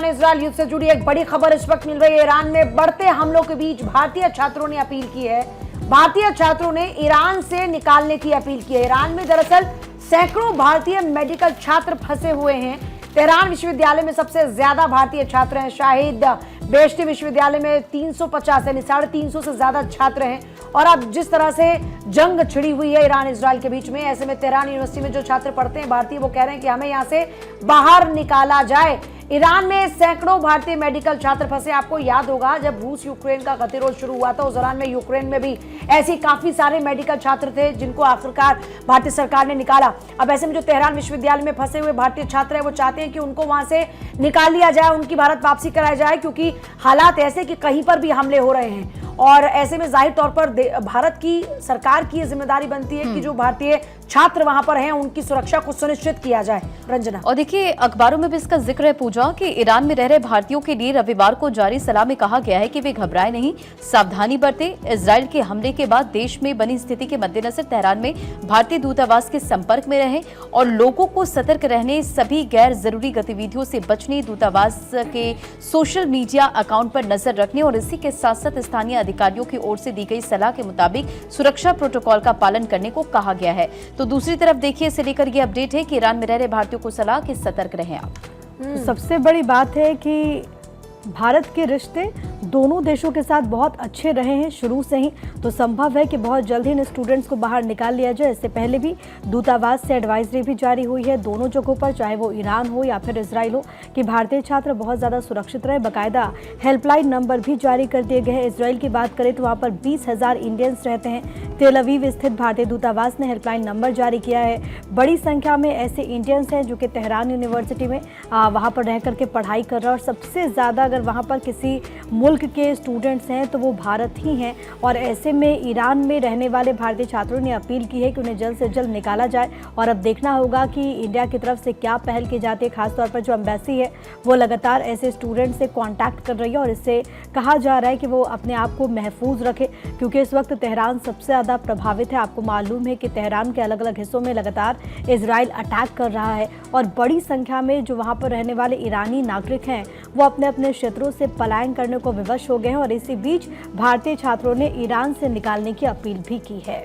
Iran Israel युद्ध से जुड़ी एक बड़ी खबर इस वक्त मिल रही है। ईरान में बढ़ते हमलों के बीच भारतीय छात्रों ने अपील की है। भारतीय छात्रों ने ईरान से निकालने की अपील की है। ईरान में दरअसल सैकड़ों भारतीय मेडिकल छात्र फंसे हुए हैं। तेहरान विश्वविद्यालय में सबसे ज्यादा भारतीय छात्र हैं। शाहिद बेहेश्ती विश्वविद्यालय में 350 यानी 350 से ज्यादा छात्र हैं। और अब जिस तरह से जंग छिड़ी हुई है ईरान इजरायल के बीच में, ऐसे में तेहरान यूनिवर्सिटी में जो छात्र पढ़ते हैं भारतीय, वो कह रहे हैं कि हमें यहाँ से बाहर निकाला जाए। ईरान में सैकड़ों भारतीय मेडिकल छात्र फंसे। आपको याद होगा जब रूस यूक्रेन का गतिरोध शुरू हुआ था, उस दौरान में यूक्रेन में भी ऐसे काफी सारे मेडिकल छात्र थे जिनको आखिरकार भारतीय सरकार ने निकाला। अब ऐसे में जो तेहरान विश्वविद्यालय में फंसे हुए भारतीय छात्र हैं, वो चाहते हैं कि उनको वहां से निकाल लिया जाए, उनकी भारत वापसी कराई जाए, क्योंकि हालात ऐसे कि कहीं पर भी हमले हो रहे हैं। और ऐसे में जाहिर तौर पर भारत की सरकार की जिम्मेदारी बनती है कि जो भारतीय छात्र वहां पर हैं उनकी सुरक्षा को सुनिश्चित किया जाए। रंजना, और देखिए अखबारों में भी इसका जिक्र है पूजा कि ईरान में रह रहे भारतीयों के लिए रविवार को जारी सलाह में कहा गया है कि वे घबराए नहीं, सावधानी बरतें। इजरायल के हमले के बाद देश में बनी स्थिति के मद्देनजर तेहरान में भारतीय दूतावास के संपर्क में रहें और लोगों को सतर्क रहने, सभी गैर जरूरी गतिविधियों से बचने, दूतावास के सोशल मीडिया अकाउंट पर नजर रखने और इसी के साथ साथ स्थानीय अधिकारियों की ओर से दी गई सलाह के मुताबिक सुरक्षा प्रोटोकॉल का पालन करने को कहा गया है। तो दूसरी तरफ देखिए इसे लेकर ये अपडेट है कि ईरान में रह रहे भारतीयों को सलाह कि सतर्क रहें आप। तो सबसे बड़ी बात है कि भारत के रिश्ते दोनों देशों के साथ बहुत अच्छे रहे हैं शुरू से ही, तो संभव है कि बहुत जल्द ही इन स्टूडेंट्स को बाहर निकाल लिया जाए। इससे पहले भी दूतावास से एडवाइजरी भी जारी हुई है दोनों जगहों पर, चाहे वो ईरान हो या फिर इजराइल हो, कि भारतीय छात्र बहुत ज़्यादा सुरक्षित रहे। बाकायदा हेल्पलाइन नंबर भी जारी कर दिए गए हैं। इजराइल की बात करें तो वहाँ पर 20,000 इंडियंस रहते हैं। तेल अवीव स्थित भारतीय दूतावास ने हेल्पलाइन नंबर जारी किया है। बड़ी संख्या में ऐसे इंडियंस हैं जो कि तेहरान यूनिवर्सिटी में वहाँ पर रह करके पढ़ाई कर रहे हैं, और सबसे ज़्यादा अगर वहाँ पर किसी मुल्क के स्टूडेंट्स हैं तो वो भारत ही हैं। और ऐसे में ईरान में रहने वाले भारतीय छात्रों ने अपील की है कि उन्हें जल्द से जल्द निकाला जाए। और अब देखना होगा कि इंडिया की तरफ से क्या पहल की जाती है। खासतौर पर जो एम्बेसी है वो लगातार ऐसे स्टूडेंट से कांटेक्ट कर रही है और इससे कहा जा रहा है कि वो अपने आप को महफूज रखे, क्योंकि इस वक्त तेहरान सबसे ज़्यादा प्रभावित है। आपको मालूम है कि तेहरान के अलग अलग हिस्सों में लगातार इजराइल अटैक कर रहा है और बड़ी संख्या में जो वहाँ पर रहने वाले ईरानी नागरिक हैं वो अपने अपने क्षेत्रों से पलायन करने को विवश हो गए हैं। और इसी बीच भारतीय छात्रों ने ईरान से निकालने की अपील भी की है।